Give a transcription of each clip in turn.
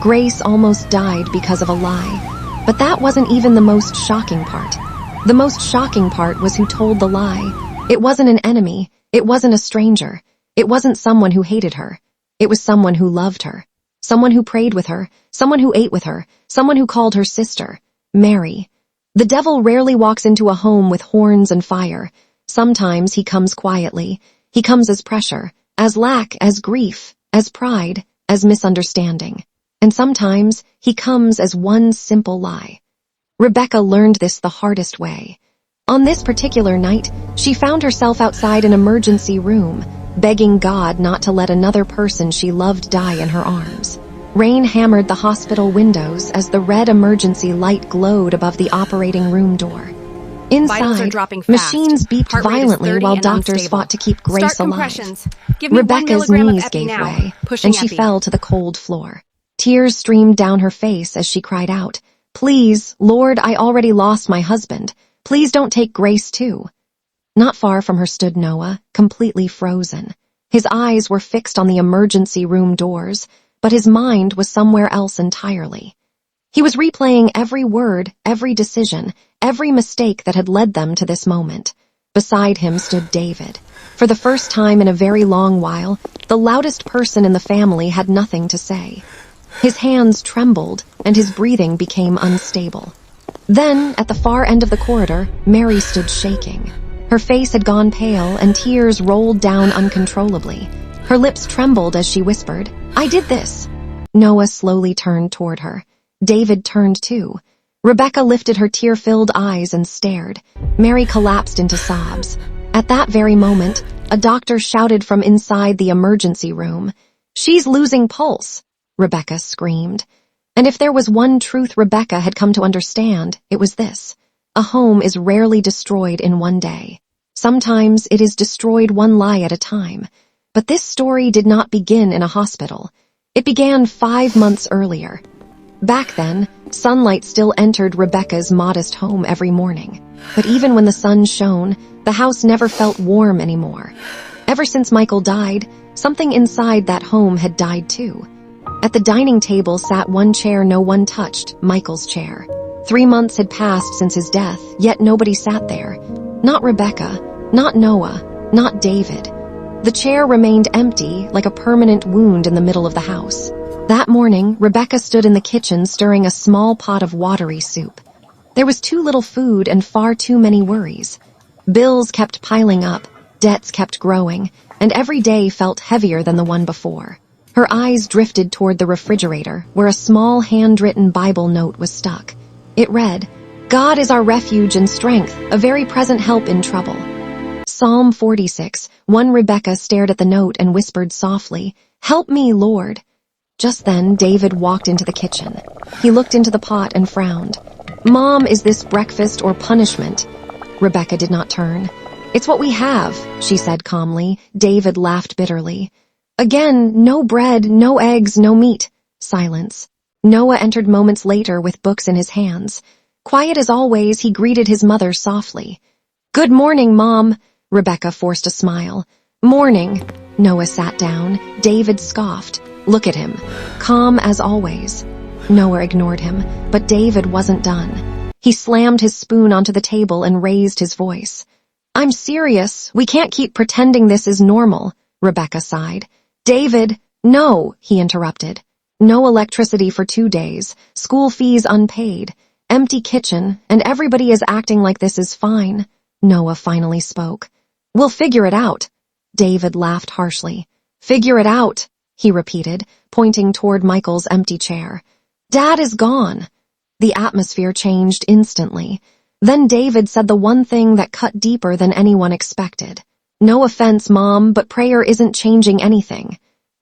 Grace almost died because of a lie. But that wasn't even the most shocking part. The most shocking part was who told the lie. It wasn't an enemy. It wasn't a stranger. It wasn't someone who hated her. It was someone who loved her. Someone who prayed with her. Someone who ate with her. Someone who called her sister. Mary. The devil rarely walks into a home with horns and fire. Sometimes he comes quietly. He comes as pressure, as lack, as grief, as pride, as misunderstanding. And sometimes he comes as one simple lie. Rebecca learned this the hardest way. On this particular night, she found herself outside an emergency room, begging God not to let another person she loved die in her arms. Rain hammered the hospital windows as the red emergency light glowed above the operating room door. Inside, machines beeped violently while doctors fought to keep Grace alive. Rebecca's knees gave way, and she fell to the cold floor. Tears streamed down her face as she cried out, "Please, Lord, I already lost my husband. Please don't take Grace too." Not far from her stood Noah, completely frozen. His eyes were fixed on the emergency room doors, but his mind was somewhere else entirely. He was replaying every word, every decision, every mistake that had led them to this moment. Beside him stood David. For the first time in a very long while, the loudest person in the family had nothing to say. His hands trembled, and his breathing became unstable. Then, at the far end of the corridor, Mary stood shaking. Her face had gone pale, and tears rolled down uncontrollably. Her lips trembled as she whispered, "I did this." Noah slowly turned toward her. David turned too. Rebecca lifted her tear-filled eyes and stared. Mary collapsed into sobs. At that very moment, a doctor shouted from inside the emergency room, "She's losing pulse!" Rebecca screamed. And if there was one truth Rebecca had come to understand, it was this. A home is rarely destroyed in one day. Sometimes it is destroyed one lie at a time. But this story did not begin in a hospital. It began 5 months earlier. Back then, sunlight still entered Rebecca's modest home every morning. But even when the sun shone, the house never felt warm anymore. Ever since Michael died, something inside that home had died too. At the dining table sat one chair no one touched, Michael's chair. 3 months had passed since his death, yet nobody sat there. Not Rebecca, not Noah, not David. The chair remained empty, like a permanent wound in the middle of the house. That morning, Rebecca stood in the kitchen stirring a small pot of watery soup. There was too little food and far too many worries. Bills kept piling up, debts kept growing, and every day felt heavier than the one before. Her eyes drifted toward the refrigerator, where a small handwritten Bible note was stuck. It read, "God is our refuge and strength, a very present help in trouble." Psalm 46, Rebecca stared at the note and whispered softly, "Help me, Lord." Just then, David walked into the kitchen. He looked into the pot and frowned. "Mom, is this breakfast or punishment?" Rebecca did not turn. "It's what we have," she said calmly. David laughed bitterly. Again, no bread, no eggs, no meat. Silence. Noah entered moments later with books in his hands. Quiet as always, he greeted his mother softly. "Good morning, Mom." Rebecca forced a smile. "Morning." Noah sat down. David scoffed. "Look at him. Calm as always." Noah ignored him, but David wasn't done. He slammed his spoon onto the table and raised his voice. "I'm serious. We can't keep pretending this is normal," Rebecca sighed. "David, no," he interrupted. "No electricity for 2 days, school fees unpaid, empty kitchen, and everybody is acting like this is fine." Noah finally spoke. "We'll figure it out." David laughed harshly. "Figure it out," he repeated, pointing toward Michael's empty chair. "Dad is gone." The atmosphere changed instantly. Then David said the one thing that cut deeper than anyone expected. "No offense, Mom, but prayer isn't changing anything."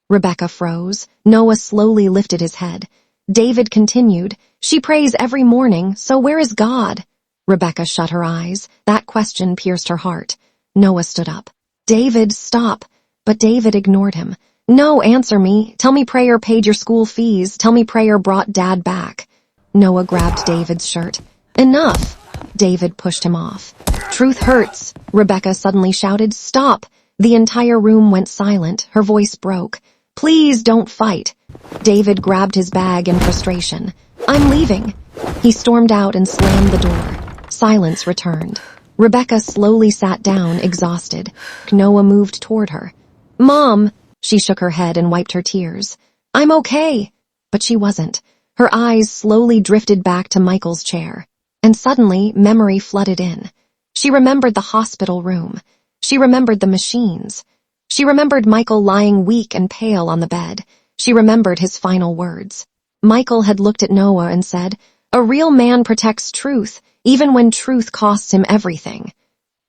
Rebecca froze. Noah slowly lifted his head. David continued, "She prays every morning, so where is God?" Rebecca shut her eyes. That question pierced her heart. Noah stood up. "David, stop." But David ignored him. "No, answer me. Tell me prayer paid your school fees. Tell me prayer brought Dad back." Noah grabbed David's shirt. "Enough." David pushed him off. "Truth hurts," Rebecca suddenly shouted. "Stop." The entire room went silent. Her voice broke. Please don't fight. David grabbed his bag in frustration. I'm leaving. He stormed out and slammed the door. Silence returned. Rebecca slowly sat down, exhausted. Noah moved toward her. Mom! She shook her head and wiped her tears. I'm okay. But she wasn't. Her eyes slowly drifted back to Michael's chair. And suddenly, memory flooded in. She remembered the hospital room. She remembered the machines. She remembered Michael lying weak and pale on the bed. She remembered his final words. Michael had looked at Noah and said, "A real man protects truth, even when truth costs him everything."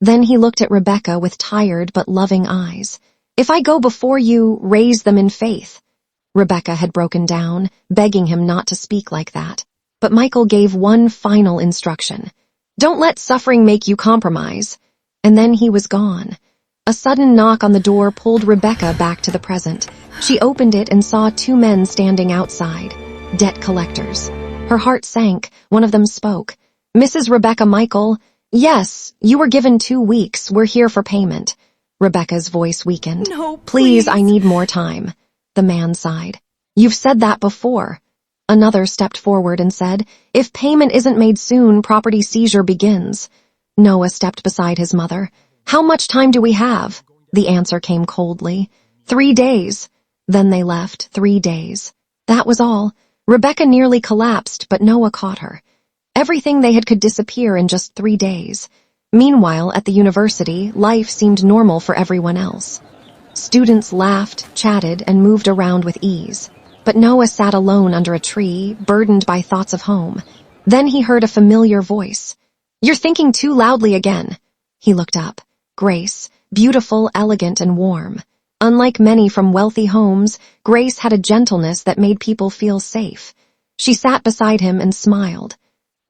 Then he looked at Rebecca with tired but loving eyes. "If I go before you, raise them in faith." Rebecca had broken down, begging him not to speak like that. But Michael gave one final instruction. "Don't let suffering make you compromise." And then he was gone. A sudden knock on the door pulled Rebecca back to the present. She opened it and saw two men standing outside. Debt collectors. Her heart sank. One of them spoke. "Mrs. Rebecca Michael?" "Yes, you were given 2 weeks. We're here for payment." Rebecca's voice weakened. "No, Please, I need more time." The man sighed. "You've said that before." Another stepped forward and said, "If payment isn't made soon, property seizure begins." Noah stepped beside his mother. "How much time do we have?" The answer came coldly. 3 days. Then they left. 3 days. That was all. Rebecca nearly collapsed, but Noah caught her. Everything they had could disappear in just 3 days. Meanwhile, at the university, life seemed normal for everyone else. Students laughed, chatted, and moved around with ease. But Noah sat alone under a tree, burdened by thoughts of home. Then he heard a familiar voice. "You're thinking too loudly again." He looked up. Grace, beautiful, elegant, and warm. Unlike many from wealthy homes, Grace had a gentleness that made people feel safe. She sat beside him and smiled.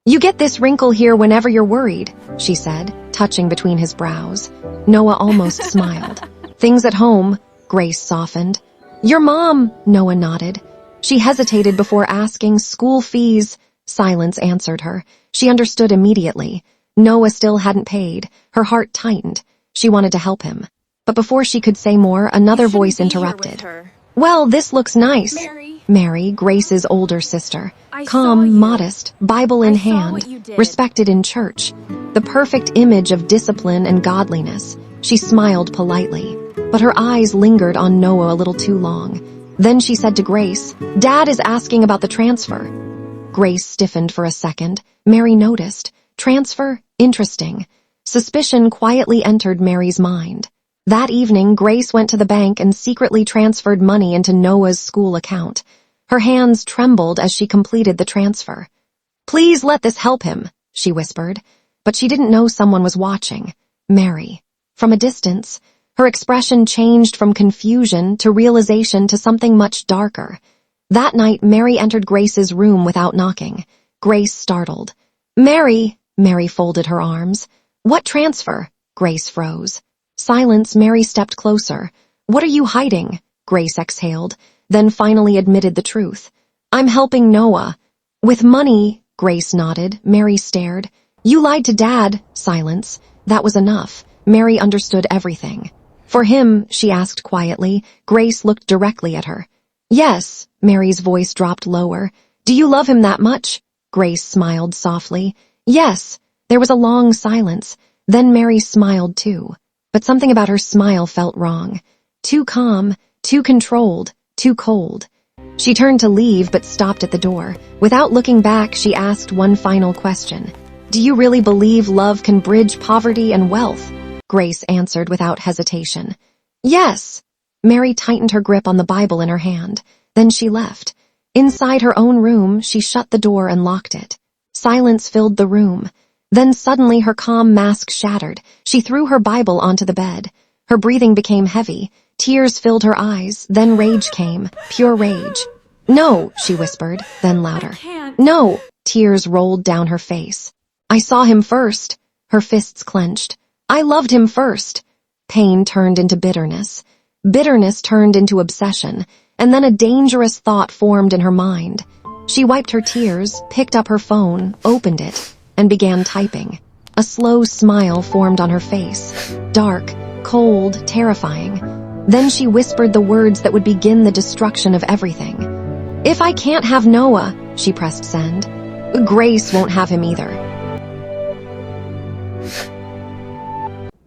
"You get this wrinkle here whenever you're worried," she said, touching between his brows. Noah almost smiled. "Things at home," Grace softened. "Your mom," Noah nodded. She hesitated before asking. "School fees." Silence answered her. She understood immediately. Noah still hadn't paid. Her heart tightened. She wanted to help him. But before she could say more, another voice interrupted. "Well, this looks nice." Mary, Grace's older sister. Calm, modest, Bible in hand, respected in church. The perfect image of discipline and godliness. She smiled politely, but her eyes lingered on Noah a little too long. Then she said to Grace, "Dad is asking about the transfer." Grace stiffened for a second. Mary noticed. Transfer? Interesting. Suspicion quietly entered Mary's mind. That evening, Grace went to the bank and secretly transferred money into Noah's school account. Her hands trembled as she completed the transfer. "Please let this help him," she whispered. But she didn't know someone was watching. Mary. From a distance, her expression changed from confusion to realization to something much darker. That night, Mary entered Grace's room without knocking. Grace startled. "Mary!" Mary folded her arms. "What transfer?" Grace froze. Silence. Mary stepped closer. "What are you hiding?" Grace exhaled, then finally admitted the truth. "I'm helping Noah." "With money?" Grace nodded. Mary stared. "You lied to Dad." Silence. That was enough. Mary understood everything. "For him?" she asked quietly. Grace looked directly at her. "Yes." Mary's voice dropped lower. "Do you love him that much?" Grace smiled softly. "Yes." There was a long silence. Then Mary smiled too. But something about her smile felt wrong. Too calm, too controlled, too cold. She turned to leave but stopped at the door. Without looking back, she asked one final question. "Do you really believe love can bridge poverty and wealth?" Grace answered without hesitation. "Yes." Mary tightened her grip on the Bible in her hand. Then she left. Inside her own room, she shut the door and locked it. Silence filled the room. Then suddenly her calm mask shattered. She threw her Bible onto the bed. Her breathing became heavy. Tears filled her eyes. Then rage came. Pure rage. "No," she whispered, then louder. "I can't." "No." Tears rolled down her face. "I saw him first." Her fists clenched. "I loved him first." Pain turned into bitterness. Bitterness turned into obsession. And then a dangerous thought formed in her mind. She wiped her tears, picked up her phone, opened it, and began typing. A slow smile formed on her face. Dark, cold, terrifying. Then she whispered the words that would begin the destruction of everything. If I can't have Noah, she pressed send. Grace won't have him either.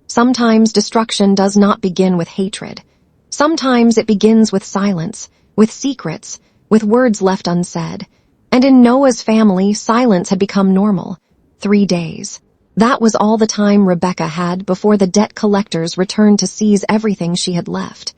Sometimes destruction does not begin with hatred. Sometimes it begins with silence, with secrets, with words left unsaid. And in Noah's family, silence had become normal. 3 days. That was all the time Rebecca had before the debt collectors returned to seize everything she had left.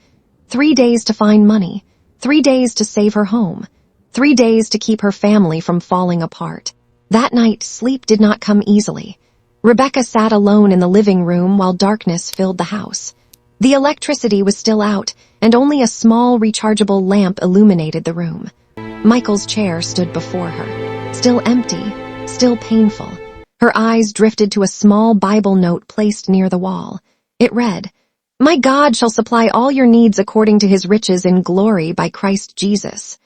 3 days to find money. 3 days to save her home. 3 days to keep her family from falling apart. That night, sleep did not come easily. Rebecca sat alone in the living room while darkness filled the house. The electricity was still out, and only a small rechargeable lamp illuminated the room. Michael's chair stood before her, still empty, still painful. Her eyes drifted to a small Bible note placed near the wall. It read, "My God shall supply all your needs according to his riches in glory by Christ Jesus."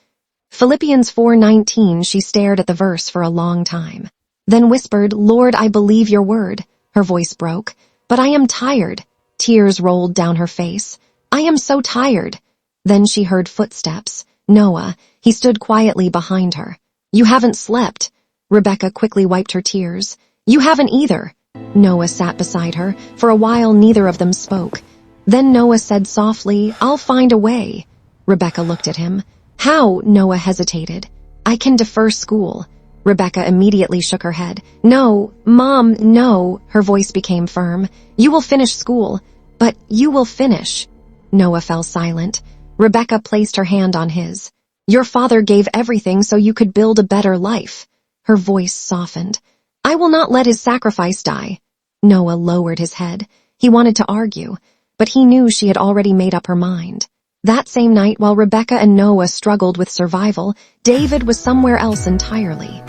Philippians 4:19. She stared at the verse for a long time. Then whispered, "Lord, I believe your word." Her voice broke. "But I am tired." Tears rolled down her face. "I am so tired." Then she heard footsteps. Noah. He stood quietly behind her. "You haven't slept." Rebecca quickly wiped her tears. "You haven't either." Noah sat beside her. For a while, neither of them spoke. Then Noah said softly, "I'll find a way." Rebecca looked at him. "How?" Noah hesitated. "I can defer school." Rebecca immediately shook her head. "No, Mom, no." Her voice became firm. "You will finish school, but you will finish." Noah fell silent. Rebecca placed her hand on his. "Your father gave everything so you could build a better life." Her voice softened. "I will not let his sacrifice die." Noah lowered his head. He wanted to argue, but he knew she had already made up her mind. That same night, while Rebecca and Noah struggled with survival, David was somewhere else entirely.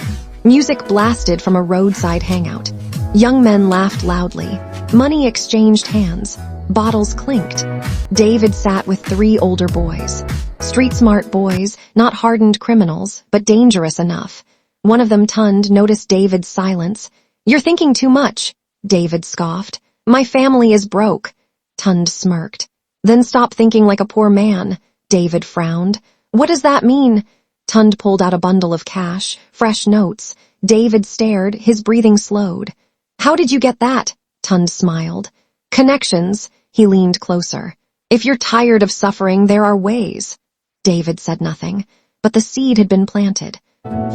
Music blasted from a roadside hangout. Young men laughed loudly. Money exchanged hands. Bottles clinked. David sat with 3 older boys. Street-smart boys, not hardened criminals, but dangerous enough. One of them, Tund, noticed David's silence. "You're thinking too much," David scoffed. "My family is broke." Tund smirked. "Then stop thinking like a poor man." David frowned. "What does that mean?" Tund pulled out a bundle of cash, fresh notes. David stared, his breathing slowed. "How did you get that?" Tund smiled. "Connections." He leaned closer. "If you're tired of suffering, there are ways." David said nothing, but the seed had been planted.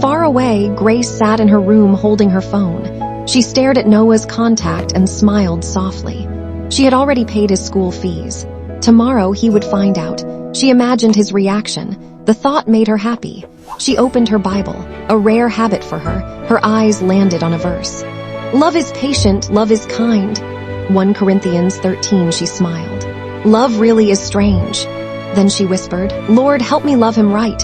Far away, Grace sat in her room holding her phone. She stared at Noah's contact and smiled softly. She had already paid his school fees. Tomorrow he would find out. She imagined his reaction. The thought made her happy. She opened her Bible, a rare habit for her. Her eyes landed on a verse. "Love is patient, love is kind." 1 Corinthians 13, she smiled. "Love really is strange." Then she whispered, "Lord, help me love him right."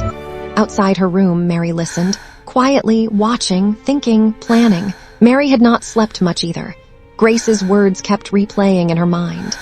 Outside her room, Mary listened, quietly, watching, thinking, planning. Mary had not slept much either. Grace's words kept replaying in her mind.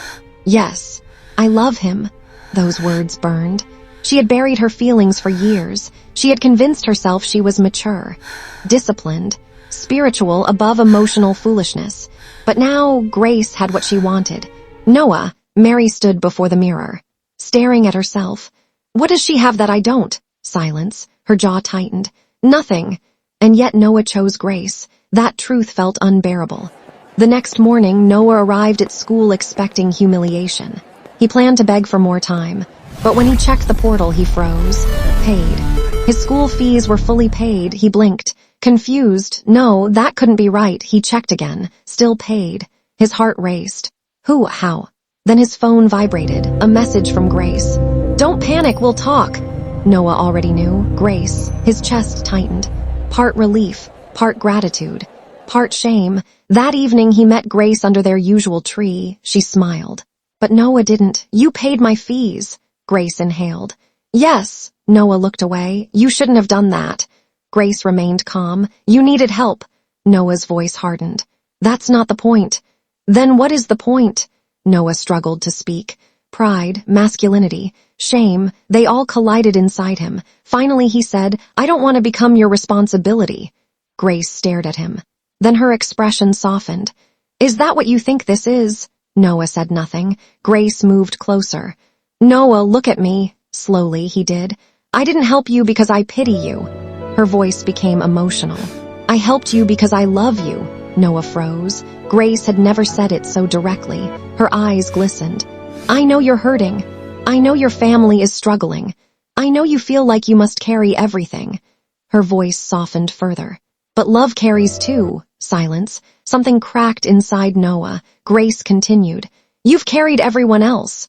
"Yes, I love him." Those words burned. She had buried her feelings for years. She had convinced herself she was mature, disciplined, spiritual above emotional foolishness. But now Grace had what she wanted. "Noah," Mary stood before the mirror, staring at herself. "What does she have that I don't?" Silence. Her jaw tightened. "Nothing." And yet Noah chose Grace. That truth felt unbearable. The next morning, Noah arrived at school expecting humiliation. He planned to beg for more time, but when he checked the portal, he froze. Paid. His school fees were fully paid. He blinked. Confused. No, that couldn't be right. He checked again. Still paid. His heart raced. Who? How? Then his phone vibrated. A message from Grace. "Don't panic, we'll talk." Noah already knew. Grace. His chest tightened. Part relief, part gratitude, part shame. That evening he met Grace under their usual tree. She smiled. But Noah didn't. "You paid my fees." Grace inhaled. "Yes." Noah looked away. "You shouldn't have done that." Grace remained calm. "You needed help." Noah's voice hardened. "That's not the point." "Then what is the point?" Noah struggled to speak. Pride, masculinity, shame, they all collided inside him. Finally he said, "I don't want to become your responsibility." Grace stared at him. Then her expression softened. "Is that what you think this is?" Noah said nothing. Grace moved closer. Noah, look at me. Slowly, he did. I didn't help you because I pity you. Her voice became emotional. I helped you because I love you. Noah froze. Grace had never said it so directly. Her eyes glistened. I know you're hurting. I know your family is struggling. I know you feel like you must carry everything. Her voice softened further. But love carries too. Silence. Something cracked inside Noah. Grace continued. You've carried everyone else.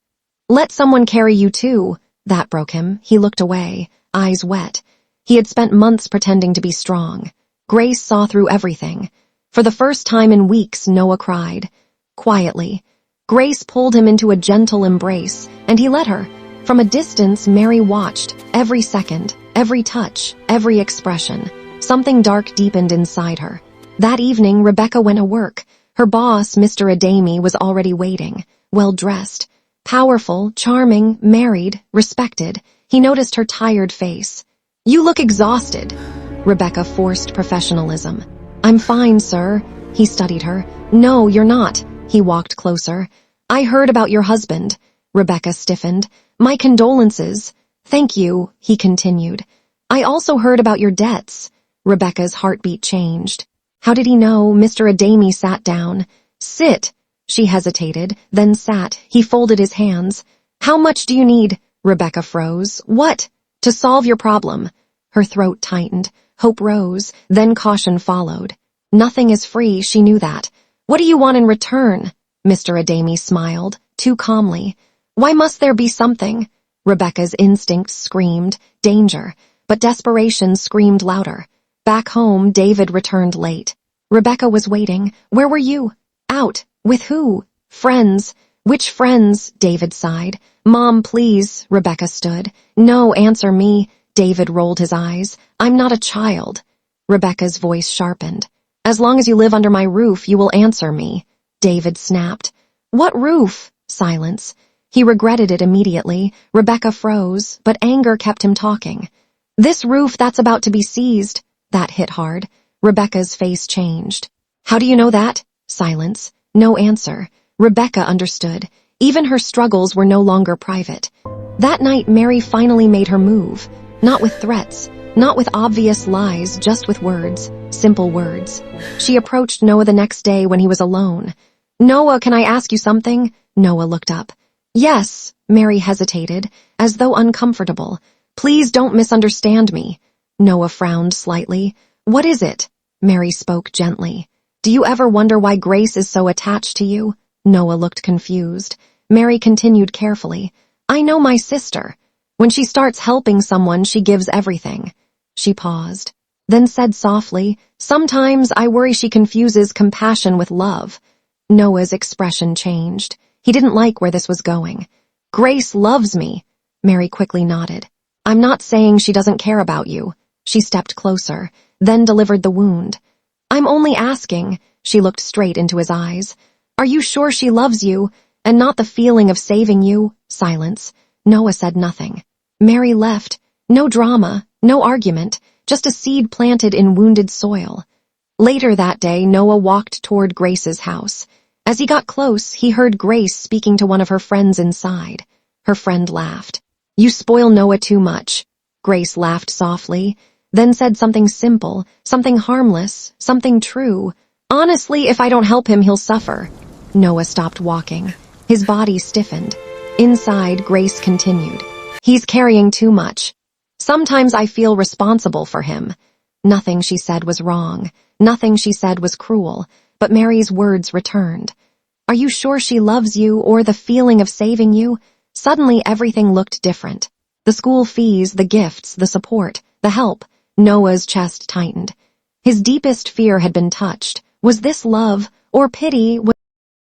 Let someone carry you too. That broke him. He looked away, eyes wet. He had spent months pretending to be strong. Grace saw through everything. For the first time in weeks, Noah cried. Quietly. Grace pulled him into a gentle embrace, and he let her. From a distance, Mary watched, every second, every touch, every expression. Something dark deepened inside her. That evening, Rebecca went to work. Her boss, Mr. Adami, was already waiting, well-dressed. Powerful, charming, married, respected. He noticed her tired face. You look exhausted. Rebecca forced professionalism. I'm fine, sir. He studied her. No, you're not. He walked closer. I heard about your husband. Rebecca stiffened. My condolences. Thank you, he continued. I also heard about your debts. Rebecca's heartbeat changed. How did he know? Mr. Adami sat down. Sit. She hesitated, then sat. He folded his hands. How much do you need? Rebecca froze. What? To solve your problem. Her throat tightened. Hope rose, then caution followed. Nothing is free, she knew that. What do you want in return? Mr. Adami smiled, too calmly. Why must there be something? Rebecca's instincts screamed, danger, but desperation screamed louder. Back home, David returned late. Rebecca was waiting. Where were you? Out. With who? Friends. Which friends? David sighed. Mom, please. Rebecca stood. No, answer me. David rolled his eyes. I'm not a child. Rebecca's voice sharpened. As long as you live under my roof, you will answer me. David snapped. What roof? Silence. He regretted it immediately. Rebecca froze, but anger kept him talking. This roof that's about to be seized. That hit hard. Rebecca's face changed. How do you know that? Silence. No answer. Rebecca understood. Even her struggles were no longer private. That night, Mary finally made her move. Not with threats, not with obvious lies, just with words, simple words. She approached Noah the next day when he was alone. Noah, can I ask you something? Noah looked up. Yes, Mary hesitated, as though uncomfortable. Please don't misunderstand me. Noah frowned slightly. What is it? Mary spoke gently. Do you ever wonder why Grace is so attached to you? Noah looked confused. Mary continued carefully. I know my sister. When she starts helping someone, she gives everything. She paused, then said softly, sometimes I worry she confuses compassion with love. Noah's expression changed. He didn't like where this was going. Grace loves me. Mary quickly nodded. I'm not saying she doesn't care about you. She stepped closer, then delivered the wound. I'm only asking. She looked straight into his eyes. Are you sure she loves you, and not the feeling of saving you? Silence. Noah said nothing. Mary left. No drama, no argument, just a seed planted in wounded soil. Later that day, Noah walked toward Grace's house. As he got close, he heard Grace speaking to one of her friends inside. Her friend laughed. You spoil Noah too much. Grace laughed softly, then said something simple, something harmless, something true. Honestly, if I don't help him, he'll suffer. Noah stopped walking. His body stiffened. Inside, Grace continued. He's carrying too much. Sometimes I feel responsible for him. Nothing she said was wrong. Nothing she said was cruel. But Mary's words returned. Are you sure she loves you or the feeling of saving you? Suddenly everything looked different. The school fees, the gifts, the support, the help. Noah's chest tightened. His deepest fear had been touched. Was this love or pity?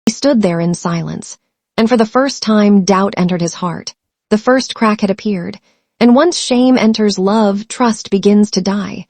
He stood there in silence. And for the first time, doubt entered his heart. The first crack had appeared. And once shame enters love, trust begins to die.